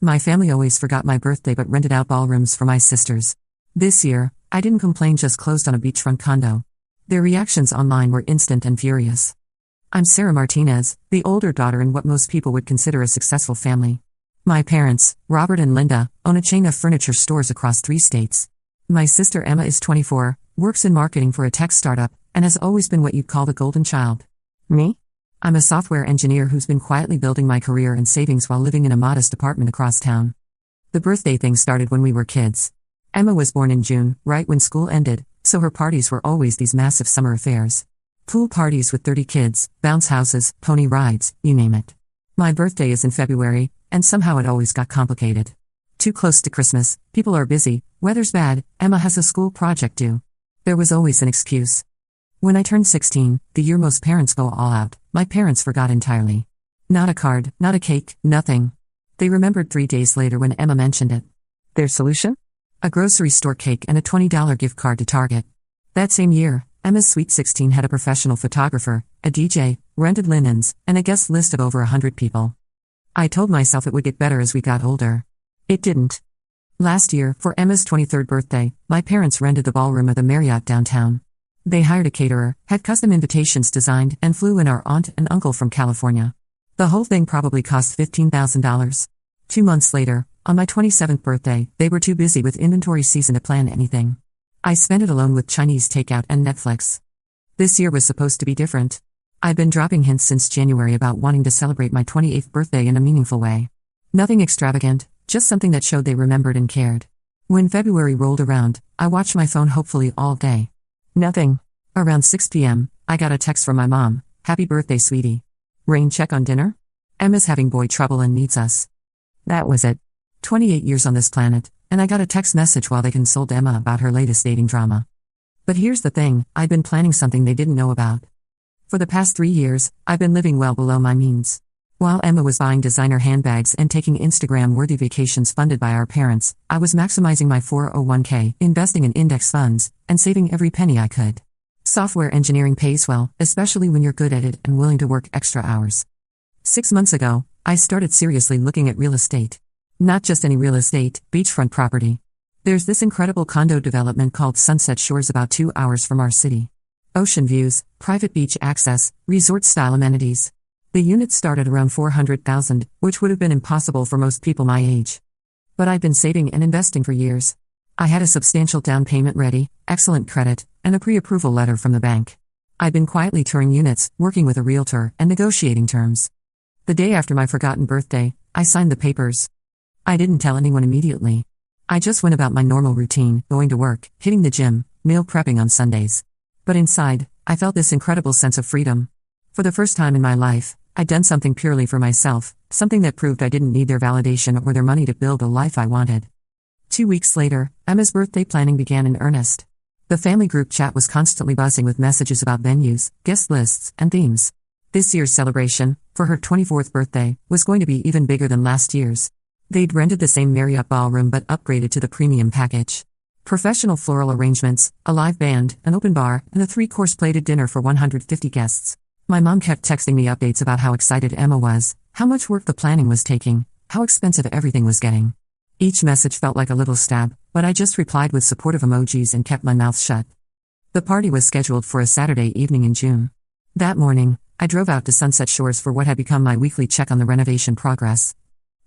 My family always forgot my birthday but rented out ballrooms for my sisters. This year, I didn't complain, just closed on a beachfront condo. Their reactions online were instant and furious. I'm Sarah Martinez, the older daughter in what most people would consider a successful family. My parents, Robert and Linda, own a chain of furniture stores across 3 states. My sister Emma is 24, works in marketing for a tech startup, and has always been what you'd call the golden child. Me? I'm a software engineer who's been quietly building my career and savings while living in a modest apartment across town. The birthday thing started when we were kids. Emma was born in June, right when school ended, so her parties were always these massive summer affairs. Pool parties with 30 kids, bounce houses, pony rides, you name it. My birthday is in February, and somehow it always got complicated. Too close to Christmas, people are busy, weather's bad, Emma has a school project due. There was always an excuse. When I turned 16, the year most parents go all out, my parents forgot entirely. Not a card, not a cake, nothing. They remembered 3 days later when Emma mentioned it. Their solution? A grocery store cake and a $20 gift card to Target. That same year, Emma's Sweet 16 had a professional photographer, a DJ, rented linens, and a guest list of over 100 people. I told myself it would get better as we got older. It didn't. Last year, for Emma's 23rd birthday, my parents rented the ballroom of the Marriott downtown. They hired a caterer, had custom invitations designed, and flew in our aunt and uncle from California. The whole thing probably cost $15,000. 2 months later, on my 27th birthday, they were too busy with inventory season to plan anything. I spent it alone with Chinese takeout and Netflix. This year was supposed to be different. I've been dropping hints since January about wanting to celebrate my 28th birthday in a meaningful way. Nothing extravagant, just something that showed they remembered and cared. When February rolled around, I watched my phone hopefully all day. Nothing. Around 6 p.m., I got a text from my mom, "Happy birthday, sweetie. Rain check on dinner? Emma's having boy trouble and needs us." That was it. 28 years on this planet, and I got a text message while they consoled Emma about her latest dating drama. But here's the thing, I'd been planning something they didn't know about. For the past 3 years, I've been living well below my means. While Emma was buying designer handbags and taking Instagram-worthy vacations funded by our parents, I was maximizing my 401k, investing in index funds, and saving every penny I could. Software engineering pays well, especially when you're good at it and willing to work extra hours. 6 months ago, I started seriously looking at real estate. Not just any real estate, beachfront property. There's this incredible condo development called Sunset Shores about 2 hours from our city. Ocean views, private beach access, resort-style amenities. The units started around $400,000, which would have been impossible for most people my age. But I'd been saving and investing for years. I had a substantial down payment ready, excellent credit, and a pre-approval letter from the bank. I'd been quietly touring units, working with a realtor, and negotiating terms. The day after my forgotten birthday, I signed the papers. I didn't tell anyone immediately. I just went about my normal routine, going to work, hitting the gym, meal prepping on Sundays. But inside, I felt this incredible sense of freedom. For the first time in my life, I'd done something purely for myself, something that proved I didn't need their validation or their money to build a life I wanted. 2 weeks later, Emma's birthday planning began in earnest. The family group chat was constantly buzzing with messages about venues, guest lists, and themes. This year's celebration, for her 24th birthday, was going to be even bigger than last year's. They'd rented the same Marriott ballroom but upgraded to the premium package. Professional floral arrangements, a live band, an open bar, and a 3-course plated dinner for 150 guests. My mom kept texting me updates about how excited Emma was, how much work the planning was taking, how expensive everything was getting. Each message felt like a little stab, but I just replied with supportive emojis and kept my mouth shut. The party was scheduled for a Saturday evening in June. That morning, I drove out to Sunset Shores for what had become my weekly check on the renovation progress.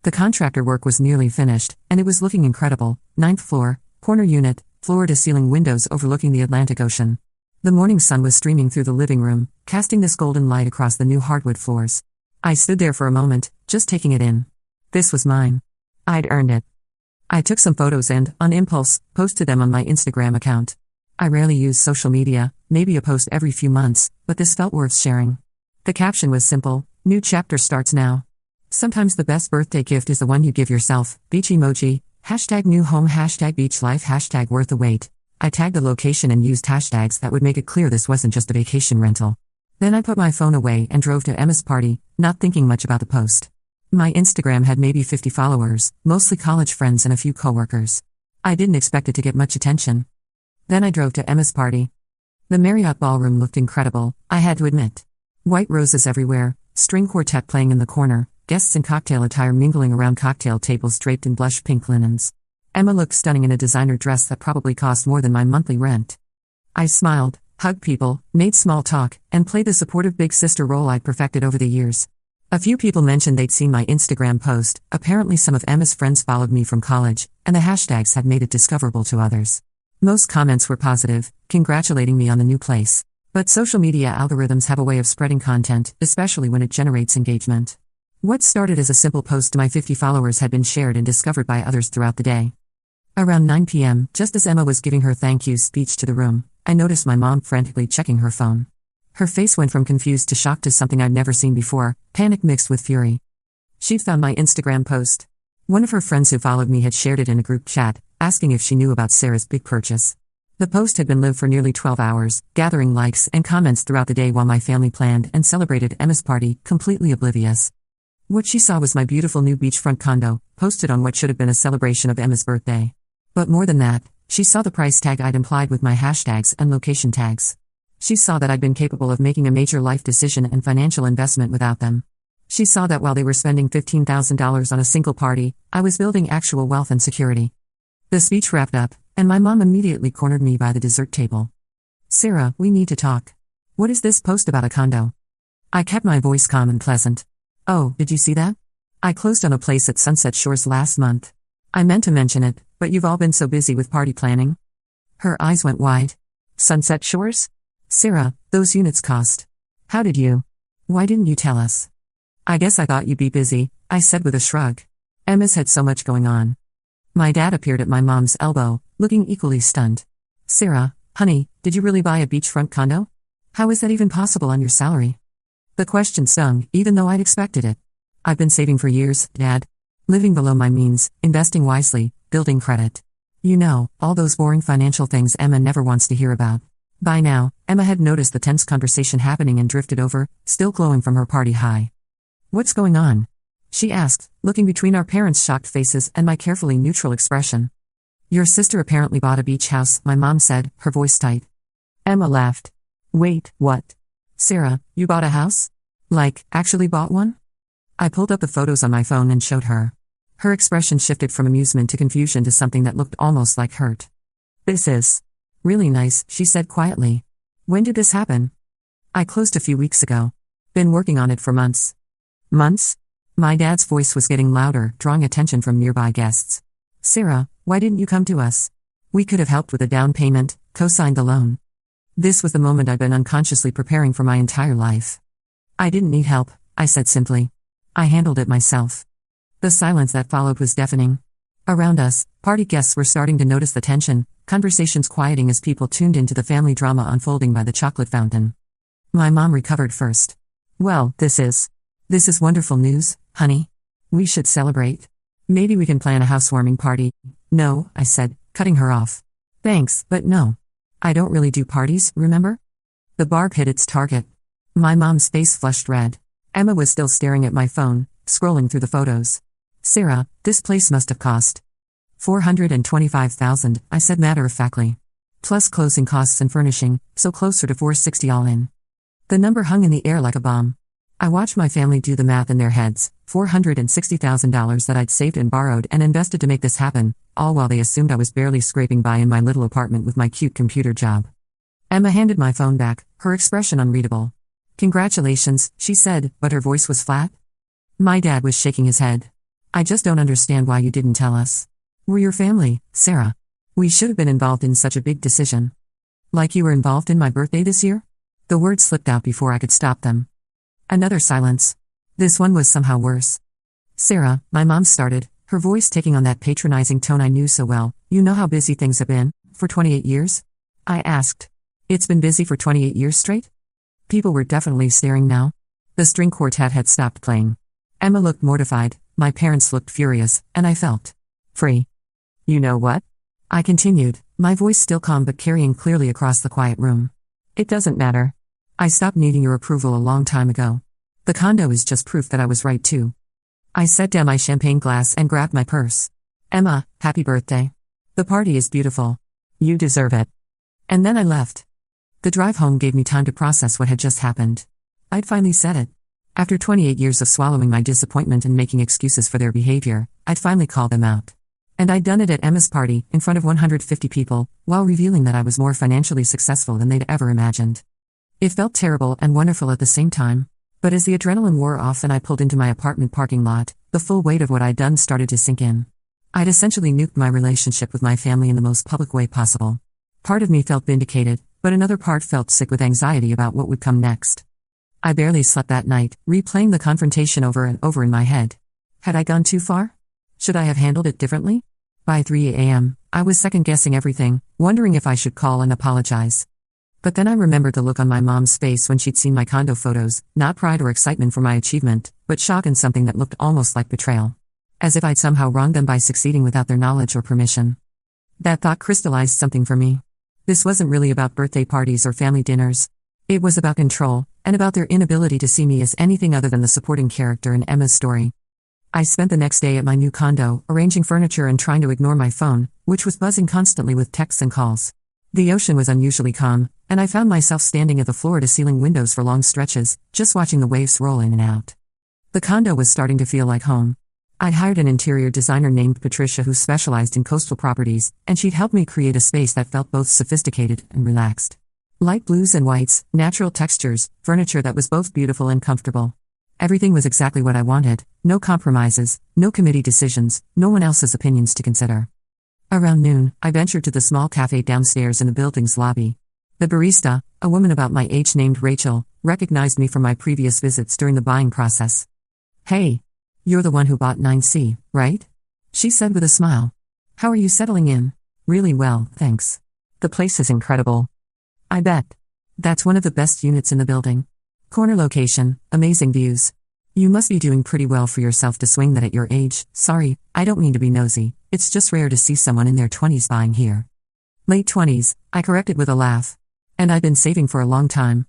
The contractor work was nearly finished, and it was looking incredible. 9th floor, corner unit, floor-to-ceiling windows overlooking the Atlantic Ocean. The morning sun was streaming through the living room, casting this golden light across the new hardwood floors. I stood there for a moment, just taking it in. This was mine. I'd earned it. I took some photos and, on impulse, posted them on my Instagram account. I rarely use social media, maybe a post every few months, but this felt worth sharing. The caption was simple: "New chapter starts now." Sometimes the best birthday gift is the one you give yourself. Beach emoji, #new home, #beach life, #worth the wait. I tagged the location and used hashtags that would make it clear this wasn't just a vacation rental. Then I put my phone away and drove to Emma's party, not thinking much about the post. My Instagram had maybe 50 followers, mostly college friends and a few coworkers. I didn't expect it to get much attention. Then I drove to Emma's party. The Marriott ballroom looked incredible, I had to admit. White roses everywhere, string quartet playing in the corner, guests in cocktail attire mingling around cocktail tables draped in blush pink linens. Emma looked stunning in a designer dress that probably cost more than my monthly rent. I smiled, hugged people, made small talk, and played the supportive big sister role I'd perfected over the years. A few people mentioned they'd seen my Instagram post. Apparently some of Emma's friends followed me from college, and the hashtags had made it discoverable to others. Most comments were positive, congratulating me on the new place. But social media algorithms have a way of spreading content, especially when it generates engagement. What started as a simple post to my 50 followers had been shared and discovered by others throughout the day. Around 9 p.m., just as Emma was giving her thank you speech to the room, I noticed my mom frantically checking her phone. Her face went from confused to shocked to something I'd never seen before, panic mixed with fury. She'd found my Instagram post. One of her friends who followed me had shared it in a group chat, asking if she knew about Sarah's big purchase. The post had been lived for nearly 12 hours, gathering likes and comments throughout the day while my family planned and celebrated Emma's party, completely oblivious. What she saw was my beautiful new beachfront condo, posted on what should have been a celebration of Emma's birthday. But more than that, she saw the price tag I'd implied with my hashtags and location tags. She saw that I'd been capable of making a major life decision and financial investment without them. She saw that while they were spending $15,000 on a single party, I was building actual wealth and security. The speech wrapped up, and my mom immediately cornered me by the dessert table. "Sarah, we need to talk. What is this post about a condo?" I kept my voice calm and pleasant. "Oh, did you see that? I closed on a place at Sunset Shores last month. I meant to mention it, but you've all been so busy with party planning." Her eyes went wide. "Sunset Shores? Sarah, those units cost. How did you? Why didn't you tell us?" "I guess I thought you'd be busy," I said with a shrug. Emma's had so much going on. My dad appeared at my mom's elbow, looking equally stunned. "Sarah, honey, did you really buy a beachfront condo? How is that even possible on your salary?" The question stung, even though I'd expected it. "I've been saving for years, Dad. Living below my means, investing wisely, building credit. You know, all those boring financial things Emma never wants to hear about." By now, Emma had noticed the tense conversation happening and drifted over, still glowing from her party high. "What's going on?" she asked, looking between our parents' shocked faces and my carefully neutral expression. "Your sister apparently bought a beach house," my mom said, her voice tight. Emma laughed. "Wait, what? Sarah, you bought a house? Like, actually bought one?" I pulled up the photos on my phone and showed her. Her expression shifted from amusement to confusion to something that looked almost like hurt. "This is really nice," she said quietly. "When did this happen?" "I closed a few weeks ago. Been working on it for months." "Months?" My dad's voice was getting louder, drawing attention from nearby guests. "Sarah, why didn't you come to us? We could have helped with a down payment, co-signed the loan." This was the moment I'd been unconsciously preparing for my entire life. "I didn't need help," I said simply. "I handled it myself." The silence that followed was deafening. Around us, party guests were starting to notice the tension, conversations quieting as people tuned into the family drama unfolding by the chocolate fountain. My mom recovered first. "Well, this is wonderful news, honey. We should celebrate. Maybe we can plan a housewarming party." "No," I said, cutting her off. "Thanks, but no. I don't really do parties, remember?" The barb hit its target. My mom's face flushed red. Emma was still staring at my phone, scrolling through the photos. "Sarah, this place must have cost $425,000, I said matter-of-factly. "Plus closing costs and furnishing, so closer to $460 all in." The number hung in the air like a bomb. I watched my family do the math in their heads, $460,000 that I'd saved and borrowed and invested to make this happen, all while they assumed I was barely scraping by in my little apartment with my cute computer job. Emma handed my phone back, her expression unreadable. "Congratulations," she said, but her voice was flat. My dad was shaking his head. "I just don't understand why you didn't tell us. We're your family, Sarah. We should have been involved in such a big decision." "Like you were involved in my birthday this year?" The words slipped out before I could stop them. Another silence. This one was somehow worse. "Sarah," my mom started, her voice taking on that patronizing tone I knew so well, "you know how busy things have been, for 28 years? I asked. "It's been busy for 28 years straight?" People were definitely staring now. The string quartet had stopped playing. Emma looked mortified, my parents looked furious, and I felt free. "You know what?" I continued, my voice still calm but carrying clearly across the quiet room. "It doesn't matter. I stopped needing your approval a long time ago. The condo is just proof that I was right too." I set down my champagne glass and grabbed my purse. "Emma, happy birthday. The party is beautiful. You deserve it." And then I left. The drive home gave me time to process what had just happened. I'd finally said it. After 28 years of swallowing my disappointment and making excuses for their behavior, I'd finally called them out. And I'd done it at Emma's party, in front of 150 people, while revealing that I was more financially successful than they'd ever imagined. It felt terrible and wonderful at the same time. But as the adrenaline wore off and I pulled into my apartment parking lot, the full weight of what I'd done started to sink in. I'd essentially nuked my relationship with my family in the most public way possible. Part of me felt vindicated, but another part felt sick with anxiety about what would come next. I barely slept that night, replaying the confrontation over and over in my head. Had I gone too far? Should I have handled it differently? By 3 a.m., I was second-guessing everything, wondering if I should call and apologize. But then I remembered the look on my mom's face when she'd seen my condo photos, not pride or excitement for my achievement, but shock and something that looked almost like betrayal. As if I'd somehow wronged them by succeeding without their knowledge or permission. That thought crystallized something for me. This wasn't really about birthday parties or family dinners. It was about control, and about their inability to see me as anything other than the supporting character in Emma's story. I spent the next day at my new condo, arranging furniture and trying to ignore my phone, which was buzzing constantly with texts and calls. The ocean was unusually calm, and I found myself standing at the floor-to-ceiling windows for long stretches, just watching the waves roll in and out. The condo was starting to feel like home. I'd hired an interior designer named Patricia who specialized in coastal properties, and she'd helped me create a space that felt both sophisticated and relaxed. Light blues and whites, natural textures, furniture that was both beautiful and comfortable. Everything was exactly what I wanted, no compromises, no committee decisions, no one else's opinions to consider. Around noon, I ventured to the small cafe downstairs in the building's lobby. The barista, a woman about my age named Rachel, recognized me from my previous visits during the buying process. "Hey, you're the one who bought 9C, right?" she said with a smile. "How are you settling in?" "Really well, thanks. The place is incredible." "I bet. That's one of the best units in the building. Corner location, amazing views. You must be doing pretty well for yourself to swing that at your age." "Sorry, I don't mean to be nosy. It's just rare to see someone in their 20s buying here." "Late 20s, I corrected with a laugh. "And I've been saving for a long time."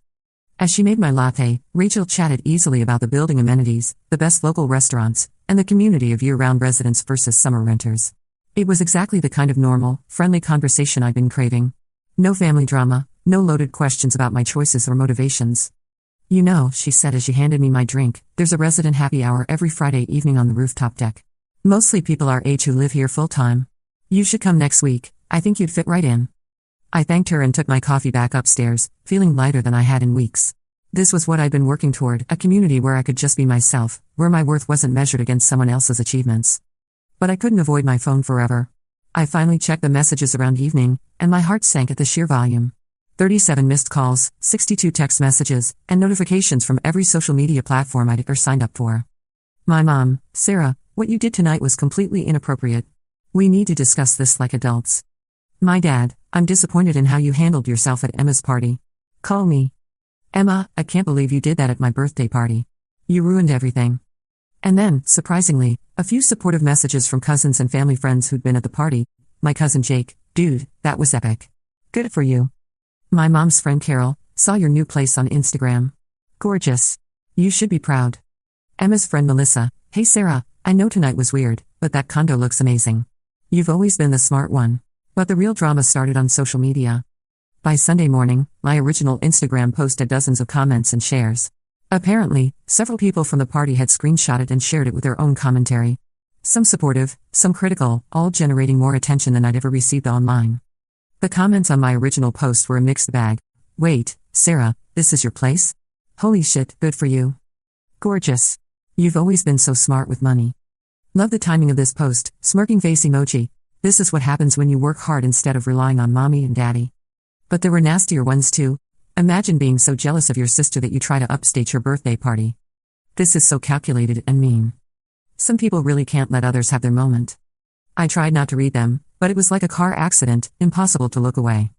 As she made my latte, Rachel chatted easily about the building amenities, the best local restaurants, and the community of year-round residents versus summer renters. It was exactly the kind of normal, friendly conversation I'd been craving. No family drama, no loaded questions about my choices or motivations. "You know," she said as she handed me my drink, "there's a resident happy hour every Friday evening on the rooftop deck. Mostly people our age who live here full-time. You should come next week, I think you'd fit right in." I thanked her and took my coffee back upstairs, feeling lighter than I had in weeks. This was what I'd been working toward, a community where I could just be myself, where my worth wasn't measured against someone else's achievements. But I couldn't avoid my phone forever. I finally checked the messages around evening, and my heart sank at the sheer volume. 37 missed calls, 62 text messages, and notifications from every social media platform I'd ever signed up for. "My mom, Sarah, what you did tonight was completely inappropriate. We need to discuss this like adults." "My dad, I'm disappointed in how you handled yourself at Emma's party. Call me." "Emma, I can't believe you did that at my birthday party. You ruined everything." And then, surprisingly, a few supportive messages from cousins and family friends who'd been at the party. My cousin Jake, "Dude, that was epic. Good for you." My mom's friend Carol, "Saw your new place on Instagram. Gorgeous. You should be proud." Emma's friend Melissa, "Hey Sarah, I know tonight was weird, but that condo looks amazing. You've always been the smart one." But the real drama started on social media. By Sunday morning, my original Instagram post had dozens of comments and shares. Apparently, several people from the party had screenshotted and shared it with their own commentary. Some supportive, some critical, all generating more attention than I'd ever received online. The comments on my original post were a mixed bag. "Wait, Sarah, this is your place? Holy shit, good for you. Gorgeous. You've always been so smart with money. Love the timing of this post, smirking face emoji. This is what happens when you work hard instead of relying on mommy and daddy." But there were nastier ones too. "Imagine being so jealous of your sister that you try to upstage her birthday party. This is so calculated and mean." Some people really can't let others have their moment. I tried not to read them, but it was like a car accident, impossible to look away.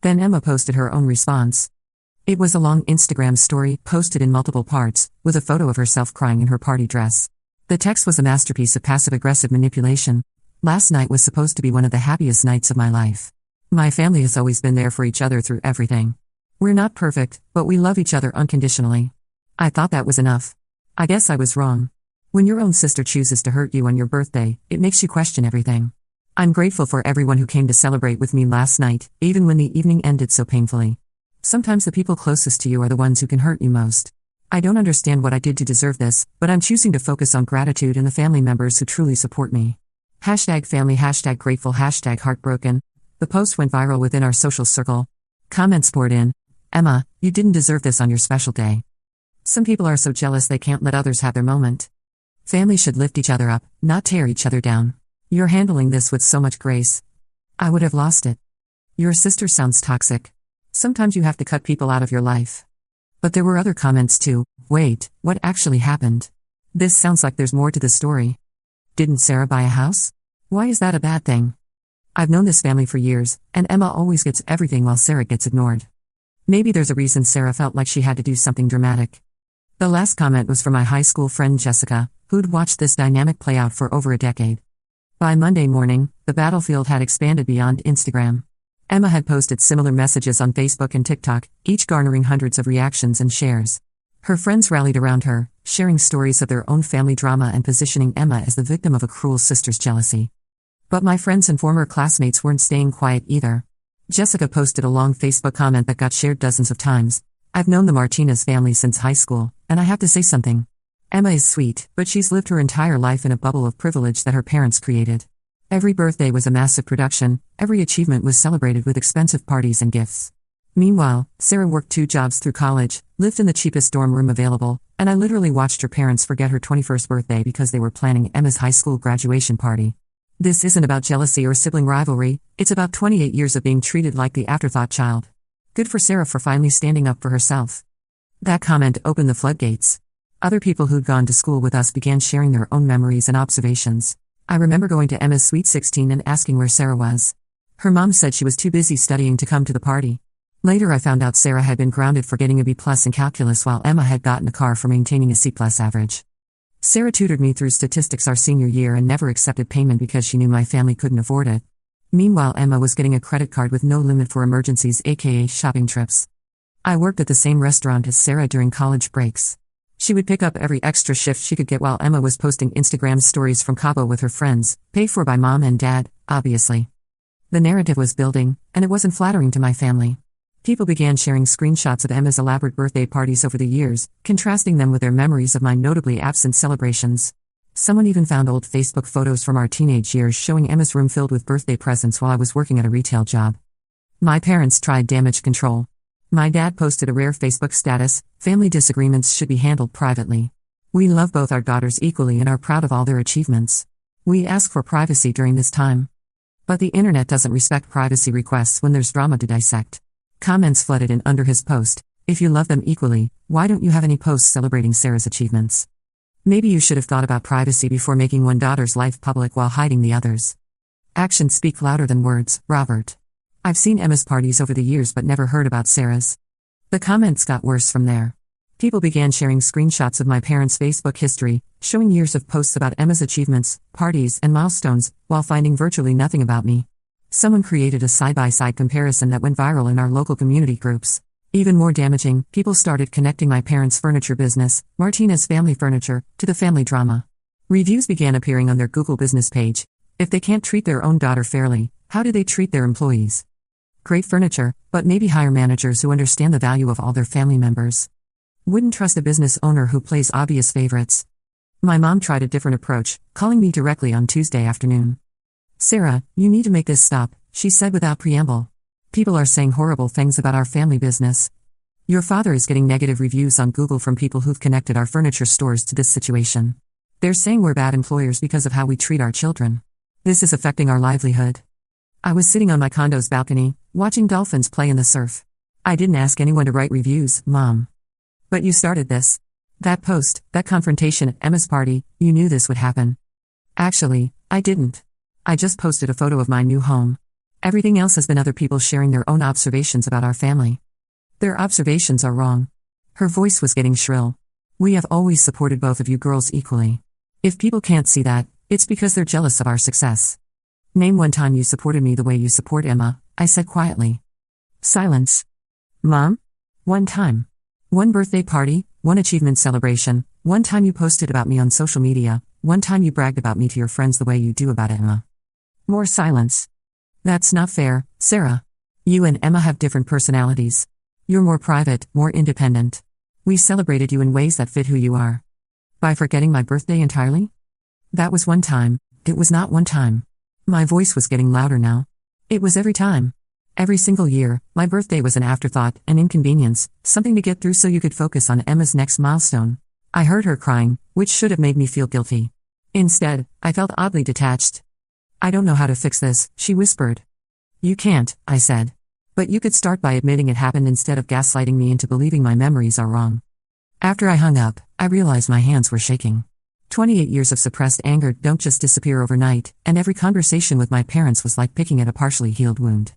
Then Emma posted her own response. It was a long Instagram story, posted in multiple parts, with a photo of herself crying in her party dress. The text was a masterpiece of passive-aggressive manipulation. "Last night was supposed to be one of the happiest nights of my life. My family has always been there for each other through everything. We're not perfect, but we love each other unconditionally. I thought that was enough. I guess I was wrong. When your own sister chooses to hurt you on your birthday, it makes you question everything. I'm grateful for everyone who came to celebrate with me last night, even when the evening ended so painfully. Sometimes the people closest to you are the ones who can hurt you most. I don't understand what I did to deserve this, but I'm choosing to focus on gratitude and the family members who truly support me. #family, #grateful, #heartbroken. The post went viral within our social circle. Comments poured in. Emma, you didn't deserve this on your special day. Some people are so jealous they can't let others have their moment. Family should lift each other up, not tear each other down. You're handling this with so much grace. I would have lost it. Your sister sounds toxic. Sometimes you have to cut people out of your life. But there were other comments too. Wait, what actually happened? This sounds like there's more to the story. Didn't Sarah buy a house? Why is that a bad thing? I've known this family for years, and Emma always gets everything while Sarah gets ignored. Maybe there's a reason Sarah felt like she had to do something dramatic. The last comment was from my high school friend Jessica, who'd watched this dynamic play out for over a decade. By Monday morning, the battlefield had expanded beyond Instagram. Emma had posted similar messages on Facebook and TikTok, each garnering hundreds of reactions and shares. Her friends rallied around her, sharing stories of their own family drama and positioning Emma as the victim of a cruel sister's jealousy. But my friends and former classmates weren't staying quiet either. Jessica posted a long Facebook comment that got shared dozens of times. I've known the Martinez family since high school, and I have to say something. Emma is sweet, but she's lived her entire life in a bubble of privilege that her parents created. Every birthday was a massive production, every achievement was celebrated with expensive parties and gifts. Meanwhile, Sarah worked 2 jobs through college, lived in the cheapest dorm room available, and I literally watched her parents forget her 21st birthday because they were planning Emma's high school graduation party. This isn't about jealousy or sibling rivalry, it's about 28 years of being treated like the afterthought child. Good for Sarah for finally standing up for herself. That comment opened the floodgates. Other people who'd gone to school with us began sharing their own memories and observations. I remember going to Emma's Sweet 16 and asking where Sarah was. Her mom said she was too busy studying to come to the party. Later I found out Sarah had been grounded for getting a B+ in calculus while Emma had gotten a car for maintaining a C+ average. Sarah tutored me through statistics our senior year and never accepted payment because she knew my family couldn't afford it. Meanwhile, Emma was getting a credit card with no limit for emergencies, aka shopping trips. I worked at the same restaurant as Sarah during college breaks. She would pick up every extra shift she could get while Emma was posting Instagram stories from Cabo with her friends, paid for by mom and dad, obviously. The narrative was building, and it wasn't flattering to my family. People began sharing screenshots of Emma's elaborate birthday parties over the years, contrasting them with their memories of my notably absent celebrations. Someone even found old Facebook photos from our teenage years showing Emma's room filled with birthday presents while I was working at a retail job. My parents tried damage control. My dad posted a rare Facebook status, family disagreements should be handled privately. We love both our daughters equally and are proud of all their achievements. We ask for privacy during this time. But the internet doesn't respect privacy requests when there's drama to dissect. Comments flooded in under his post. If you love them equally, why don't you have any posts celebrating Sarah's achievements? Maybe you should have thought about privacy before making one daughter's life public while hiding the others. Actions speak louder than words, Robert. I've seen Emma's parties over the years but never heard about Sarah's. The comments got worse from there. People began sharing screenshots of my parents' Facebook history, showing years of posts about Emma's achievements, parties, and milestones, while finding virtually nothing about me. Someone created a side-by-side comparison that went viral in our local community groups. Even more damaging, people started connecting my parents' furniture business, Martinez Family Furniture, to the family drama. Reviews began appearing on their Google business page. If they can't treat their own daughter fairly, how do they treat their employees? Great furniture, but maybe hire managers who understand the value of all their family members. Wouldn't trust a business owner who plays obvious favorites. My mom tried a different approach, calling me directly on Tuesday afternoon. Sarah, you need to make this stop, she said without preamble. People are saying horrible things about our family business. Your father is getting negative reviews on Google from people who've connected our furniture stores to this situation. They're saying we're bad employers because of how we treat our children. This is affecting our livelihood. I was sitting on my condo's balcony, watching dolphins play in the surf. I didn't ask anyone to write reviews, Mom. But you started this. That post, that confrontation at Emma's party, you knew this would happen. Actually, I didn't. I just posted a photo of my new home. Everything else has been other people sharing their own observations about our family. Their observations are wrong. Her voice was getting shrill. We have always supported both of you girls equally. If people can't see that, it's because they're jealous of our success. Name one time you supported me the way you support Emma, I said quietly. Silence. Mom? One time. One birthday party, one achievement celebration, one time you posted about me on social media, one time you bragged about me to your friends the way you do about Emma. More silence. That's not fair, Sarah. You and Emma have different personalities. You're more private, more independent. We celebrated you in ways that fit who you are. By forgetting my birthday entirely? That was one time. It was not one time. My voice was getting louder now. It was every time. Every single year, my birthday was an afterthought, an inconvenience, something to get through so you could focus on Emma's next milestone. I heard her crying, which should have made me feel guilty. Instead, I felt oddly detached. I don't know how to fix this, she whispered. You can't, I said. But you could start by admitting it happened instead of gaslighting me into believing my memories are wrong. After I hung up, I realized my hands were shaking. 28 years of suppressed anger don't just disappear overnight, and every conversation with my parents was like picking at a partially healed wound.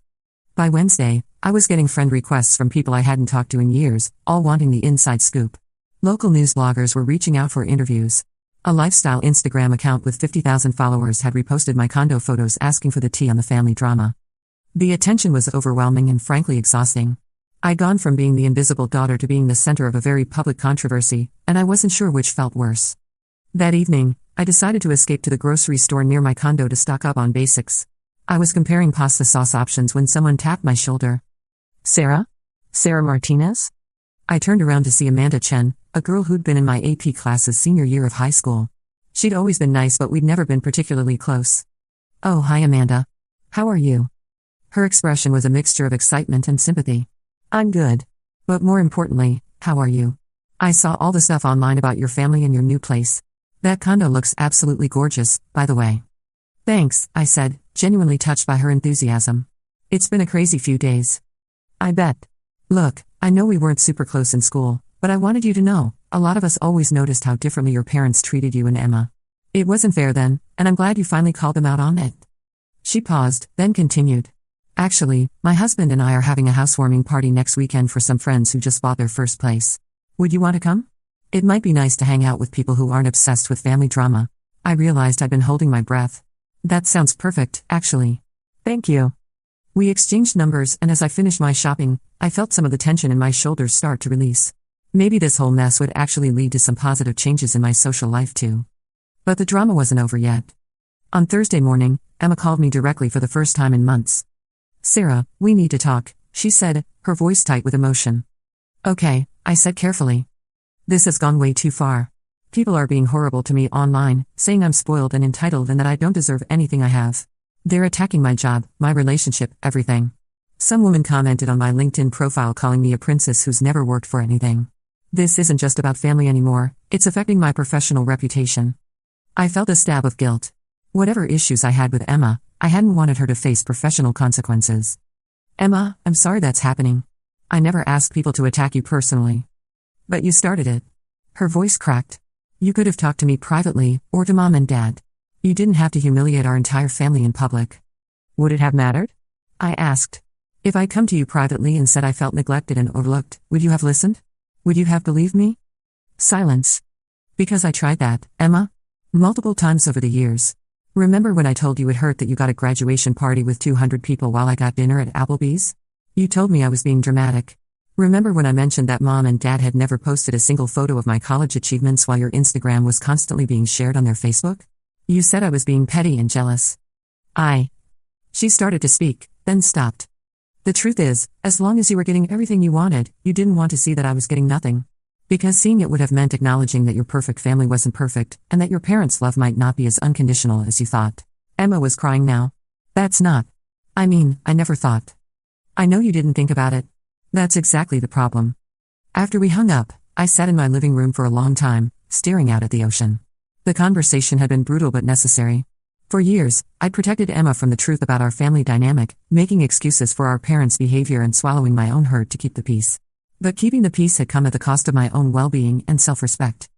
By Wednesday, I was getting friend requests from people I hadn't talked to in years, all wanting the inside scoop. Local news bloggers were reaching out for interviews. A lifestyle Instagram account with 50,000 followers had reposted my condo photos asking for the tea on the family drama. The attention was overwhelming and frankly exhausting. I'd gone from being the invisible daughter to being the center of a very public controversy, and I wasn't sure which felt worse. That evening, I decided to escape to the grocery store near my condo to stock up on basics. I was comparing pasta sauce options when someone tapped my shoulder. Sarah? Sarah Martinez? I turned around to see Amanda Chen, a girl who'd been in my AP class's senior year of high school. She'd always been nice, but we'd never been particularly close. Oh, hi Amanda. How are you? Her expression was a mixture of excitement and sympathy. I'm good. But more importantly, how are you? I saw all the stuff online about your family and your new place. That condo looks absolutely gorgeous, by the way. Thanks, I said, genuinely touched by her enthusiasm. It's been a crazy few days. I bet. Look, I know we weren't super close in school, but I wanted you to know, a lot of us always noticed how differently your parents treated you and Emma. It wasn't fair then, and I'm glad you finally called them out on it. She paused, then continued. Actually, my husband and I are having a housewarming party next weekend for some friends who just bought their first place. Would you want to come? It might be nice to hang out with people who aren't obsessed with family drama. I realized I'd been holding my breath. That sounds perfect, actually. Thank you. We exchanged numbers, and as I finished my shopping, I felt some of the tension in my shoulders start to release. Maybe this whole mess would actually lead to some positive changes in my social life too. But the drama wasn't over yet. On Thursday morning, Emma called me directly for the first time in months. Sarah, we need to talk, she said, her voice tight with emotion. Okay, I said carefully. This has gone way too far. People are being horrible to me online, saying I'm spoiled and entitled and that I don't deserve anything I have. They're attacking my job, my relationship, everything. Some woman commented on my LinkedIn profile calling me a princess who's never worked for anything. This isn't just about family anymore, it's affecting my professional reputation. I felt a stab of guilt. Whatever issues I had with Emma, I hadn't wanted her to face professional consequences. Emma, I'm sorry that's happening. I never asked people to attack you personally. But you started it. Her voice cracked. You could have talked to me privately, or to Mom and Dad. You didn't have to humiliate our entire family in public. Would it have mattered? I asked. If I'd come to you privately and said I felt neglected and overlooked, would you have listened? Would you have believed me? Silence. Because I tried that, Emma. Multiple times over the years. Remember when I told you it hurt that you got a graduation party with 200 people while I got dinner at Applebee's? You told me I was being dramatic. Remember when I mentioned that Mom and Dad had never posted a single photo of my college achievements while your Instagram was constantly being shared on their Facebook? You said I was being petty and jealous. She started to speak, then stopped. The truth is, as long as you were getting everything you wanted, you didn't want to see that I was getting nothing. Because seeing it would have meant acknowledging that your perfect family wasn't perfect, and that your parents' love might not be as unconditional as you thought. Emma was crying now. That's not. I never thought. I know you didn't think about it. That's exactly the problem. After we hung up, I sat in my living room for a long time, staring out at the ocean. The conversation had been brutal but necessary. For years, I'd protected Emma from the truth about our family dynamic, making excuses for our parents' behavior and swallowing my own hurt to keep the peace. But keeping the peace had come at the cost of my own well-being and self-respect.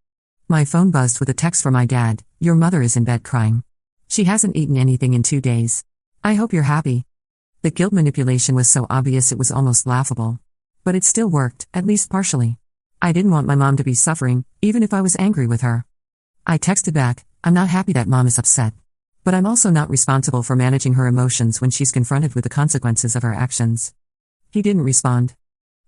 My phone buzzed with a text from my dad. Your mother is in bed crying. She hasn't eaten anything in 2 days. I hope you're happy. The guilt manipulation was so obvious it was almost laughable. But it still worked, at least partially. I didn't want my mom to be suffering, even if I was angry with her. I texted back, I'm not happy that Mom is upset. But I'm also not responsible for managing her emotions when she's confronted with the consequences of her actions. He didn't respond.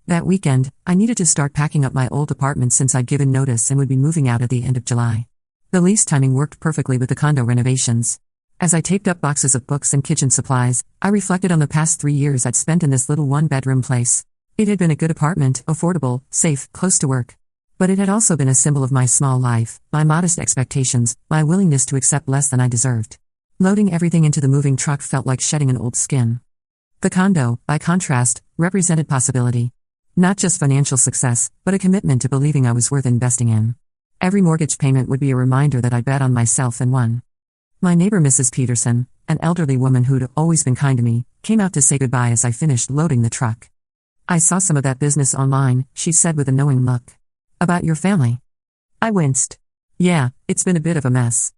That weekend, I needed to start packing up my old apartment since I'd given notice and would be moving out at the end of July. The lease timing worked perfectly with the condo renovations. As I taped up boxes of books and kitchen supplies, I reflected on the past 3 years I'd spent in this little one-bedroom place. It had been a good apartment, affordable, safe, close to work. But it had also been a symbol of my small life, my modest expectations, my willingness to accept less than I deserved. Loading everything into the moving truck felt like shedding an old skin. The condo, by contrast, represented possibility. Not just financial success, but a commitment to believing I was worth investing in. Every mortgage payment would be a reminder that I'd bet on myself and won. My neighbor Mrs. Peterson, an elderly woman who'd always been kind to me, came out to say goodbye as I finished loading the truck. "I saw some of that business online," she said with a knowing look. "About your family." I winced. "Yeah, it's been a bit of a mess."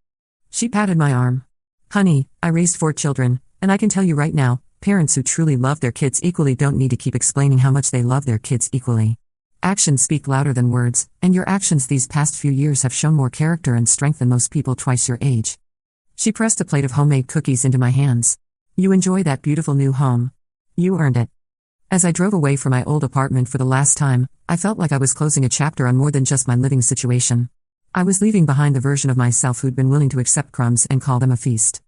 She patted my arm. "Honey, I raised 4 children, and I can tell you right now, parents who truly love their kids equally don't need to keep explaining how much they love their kids equally. Actions speak louder than words, and your actions these past few years have shown more character and strength than most people twice your age." She pressed a plate of homemade cookies into my hands. "You enjoy that beautiful new home. You earned it." As I drove away from my old apartment for the last time, I felt like I was closing a chapter on more than just my living situation. I was leaving behind the version of myself who'd been willing to accept crumbs and call them a feast.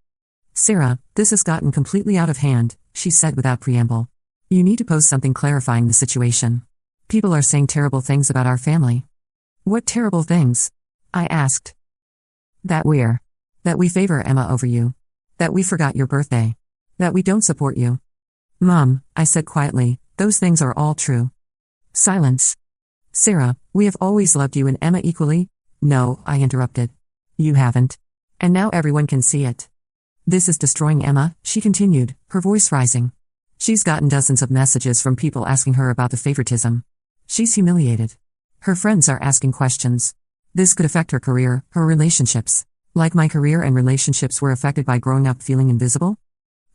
"Sarah, this has gotten completely out of hand," she said without preamble. "You need to post something clarifying the situation. People are saying terrible things about our family." "What terrible things?" I asked. That we favor Emma over you. That we forgot your birthday. That we don't support you." "Mom," I said quietly, "those things are all true." Silence. "Sarah, we have always loved you and Emma equally." "No," I interrupted. "You haven't. And now everyone can see it. This is destroying Emma," she continued, her voice rising. "She's gotten dozens of messages from people asking her about the favoritism. She's humiliated. Her friends are asking questions. This could affect her career, her relationships. Like my career and relationships were affected by growing up feeling invisible."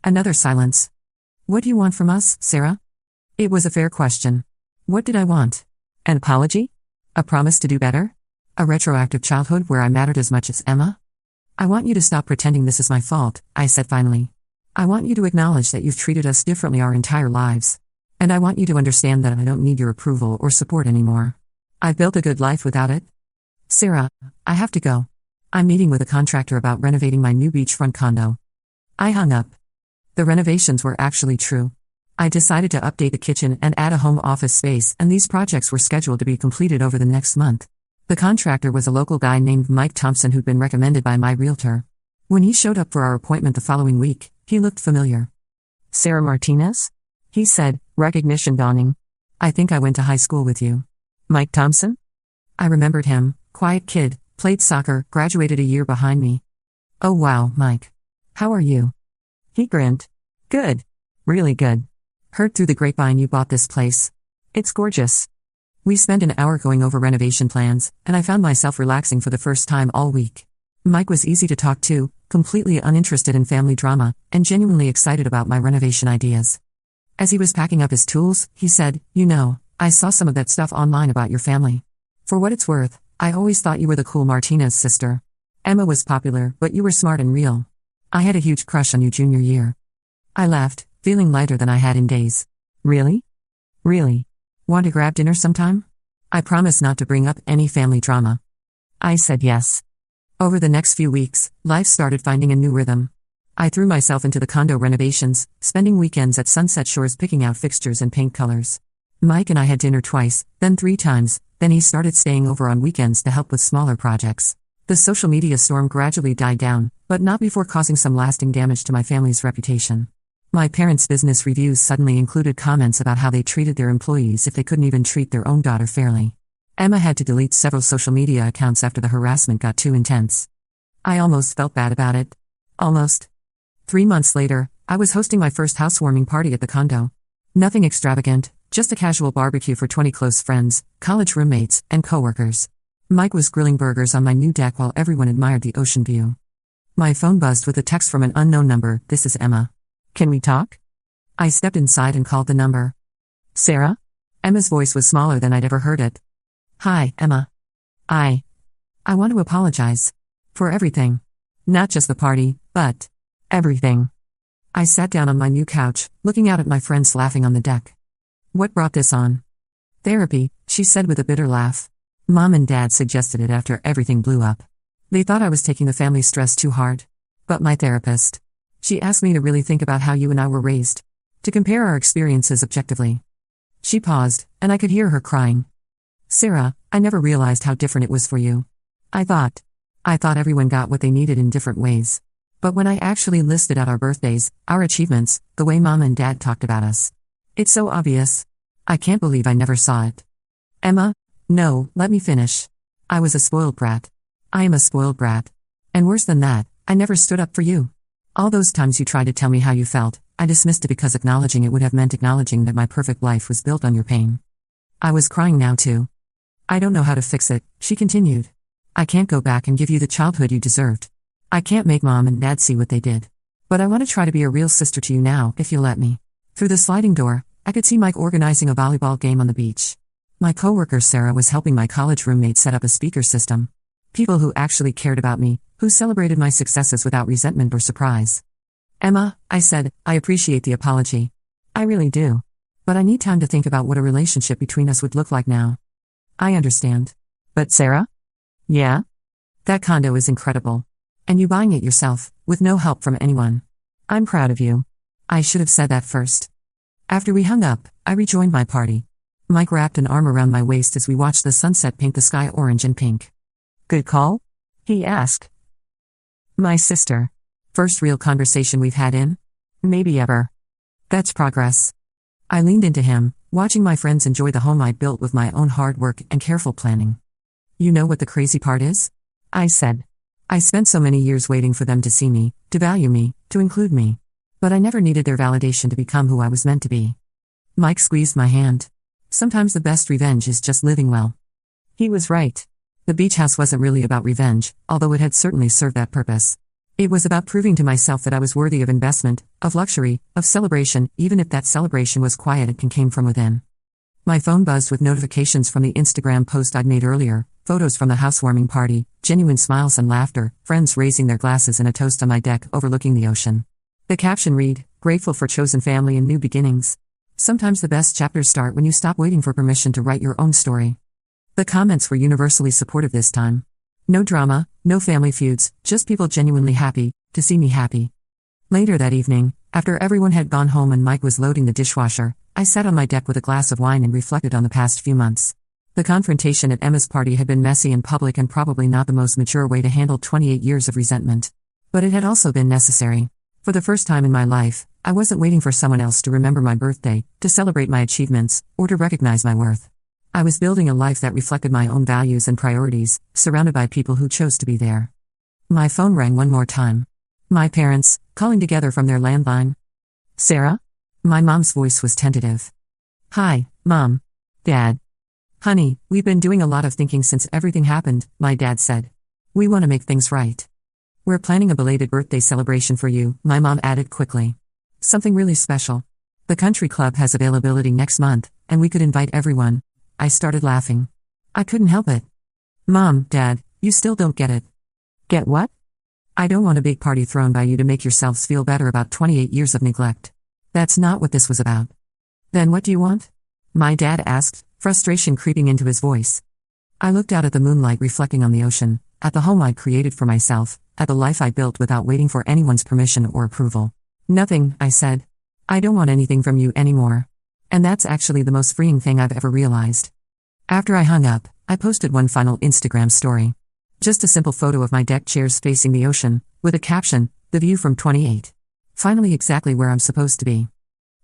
Another silence. "What do you want from us, Sarah?" It was a fair question. What did I want? An apology? A promise to do better? A retroactive childhood where I mattered as much as Emma? "I want you to stop pretending this is my fault," I said finally. "I want you to acknowledge that you've treated us differently our entire lives. And I want you to understand that I don't need your approval or support anymore. I've built a good life without it. Sarah, I have to go. I'm meeting with a contractor about renovating my new beachfront condo." I hung up. The renovations were actually true. I decided to update the kitchen and add a home office space, and these projects were scheduled to be completed over the next month. The contractor was a local guy named Mike Thompson who'd been recommended by my realtor. When he showed up for our appointment the following week, he looked familiar. "Sarah Martinez?" he said, recognition dawning. "I think I went to high school with you." "Mike Thompson?" I remembered him, quiet kid, played soccer, graduated a year behind me. "Oh wow, Mike. How are you?" He grinned. "Good. Really good. Heard through the grapevine you bought this place. It's gorgeous." We spent an hour going over renovation plans, and I found myself relaxing for the first time all week. Mike was easy to talk to, completely uninterested in family drama, and genuinely excited about my renovation ideas. As he was packing up his tools, he said, "You know, I saw some of that stuff online about your family. For what it's worth, I always thought you were the cool Martinez sister. Emma was popular, but you were smart and real. I had a huge crush on you junior year." I laughed, feeling lighter than I had in days. "Really? Really? Want to grab dinner sometime? I promise not to bring up any family drama." I said yes. Over the next few weeks, life started finding a new rhythm. I threw myself into the condo renovations, spending weekends at Sunset Shores picking out fixtures and paint colors. Mike and I had dinner twice, then 3 times, then he started staying over on weekends to help with smaller projects. The social media storm gradually died down, but not before causing some lasting damage to my family's reputation. My parents' business reviews suddenly included comments about how they treated their employees if they couldn't even treat their own daughter fairly. Emma had to delete several social media accounts after the harassment got too intense. I almost felt bad about it. Almost. 3 months later, I was hosting my first housewarming party at the condo. Nothing extravagant, just a casual barbecue for 20 close friends, college roommates, and coworkers. Mike was grilling burgers on my new deck while everyone admired the ocean view. My phone buzzed with a text from an unknown number. "This is Emma. Can we talk?" I stepped inside and called the number. "Sarah?" Emma's voice was smaller than I'd ever heard it. "Hi, Emma. I want to apologize. For everything. Not just the party, but everything." I sat down on my new couch, looking out at my friends laughing on the deck. "What brought this on?" "Therapy," she said with a bitter laugh. "Mom and Dad suggested it after everything blew up. They thought I was taking the family stress too hard. But my therapist. She asked me to really think about how you and I were raised. To compare our experiences objectively." She paused, and I could hear her crying. "Sarah, I never realized how different it was for you. I thought everyone got what they needed in different ways. But when I actually listed out our birthdays, our achievements, the way Mom and Dad talked about us, it's so obvious. I can't believe I never saw it. Emma, no, let me finish. I was a spoiled brat. I am a spoiled brat. And worse than that, I never stood up for you. All those times you tried to tell me how you felt, I dismissed it because acknowledging it would have meant acknowledging that my perfect life was built on your pain. I was crying now too. I don't know how to fix it, she continued. I can't go back and give you the childhood you deserved. I can't make Mom and Dad see what they did. But I want to try to be a real sister to you now, if you'll let me. Through the sliding door, I could see Mike organizing a volleyball game on the beach. My coworker Sarah was helping my college roommate set up a speaker system. People who actually cared about me, who celebrated my successes without resentment or surprise. Emma, I said, I appreciate the apology. I really do. But I need time to think about what a relationship between us would look like now. I understand. But Sarah? Yeah? That condo is incredible. And you buying it yourself, with no help from anyone. I'm proud of you. I should have said that first. After we hung up, I rejoined my party. Mike wrapped an arm around my waist as we watched the sunset paint the sky orange and pink. Good call? He asked. My sister. First real conversation we've had in? Maybe ever. That's progress. I leaned into him, watching my friends enjoy the home I built with my own hard work and careful planning. You know what the crazy part is? I said. I spent so many years waiting for them to see me, to value me, to include me. But I never needed their validation to become who I was meant to be. Mike squeezed my hand. Sometimes the best revenge is just living well. He was right. The beach house wasn't really about revenge, although it had certainly served that purpose. It was about proving to myself that I was worthy of investment, of luxury, of celebration, even if that celebration was quiet and came from within. My phone buzzed with notifications from the Instagram post I'd made earlier, photos from the housewarming party, genuine smiles and laughter, friends raising their glasses in a toast on my deck overlooking the ocean. The caption read, "Grateful for chosen family and new beginnings." Sometimes the best chapters start when you stop waiting for permission to write your own story. The comments were universally supportive this time. No drama, no family feuds, just people genuinely happy to see me happy. Later that evening, after everyone had gone home and Mike was loading the dishwasher, I sat on my deck with a glass of wine and reflected on the past few months. The confrontation at Emma's party had been messy and public and probably not the most mature way to handle 28 years of resentment. But it had also been necessary. For the first time in my life, I wasn't waiting for someone else to remember my birthday, to celebrate my achievements, or to recognize my worth. I was building a life that reflected my own values and priorities, surrounded by people who chose to be there. My phone rang one more time. My parents, calling together from their landline. Sarah? My mom's voice was tentative. Hi, Mom. Dad. Honey, we've been doing a lot of thinking since everything happened, my dad said. We want to make things right. We're planning a belated birthday celebration for you, my mom added quickly. Something really special. The country club has availability next month, and we could invite everyone. I started laughing. I couldn't help it. Mom, Dad, you still don't get it. Get what? I don't want a big party thrown by you to make yourselves feel better about 28 years of neglect. That's not what this was about. Then what do you want? My dad asked, frustration creeping into his voice. I looked out at the moonlight reflecting on the ocean, at the home I'd created for myself, at the life I built without waiting for anyone's permission or approval. Nothing, I said. I don't want anything from you anymore. And that's actually the most freeing thing I've ever realized. After I hung up, I posted one final Instagram story. Just a simple photo of my deck chairs facing the ocean, with a caption, "The view from 28. Finally exactly where I'm supposed to be."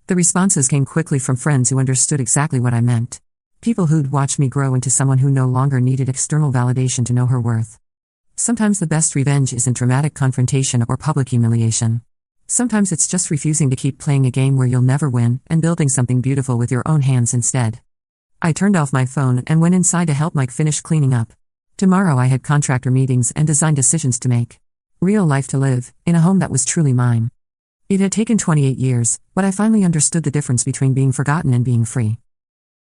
The responses came quickly from friends who understood exactly what I meant. People who'd watched me grow into someone who no longer needed external validation to know her worth. Sometimes the best revenge isn't dramatic confrontation or public humiliation. Sometimes it's just refusing to keep playing a game where you'll never win and building something beautiful with your own hands instead. I turned off my phone and went inside to help Mike finish cleaning up. Tomorrow I had contractor meetings and design decisions to make. Real life to live, in a home that was truly mine. It had taken 28 years, but I finally understood the difference between being forgotten and being free.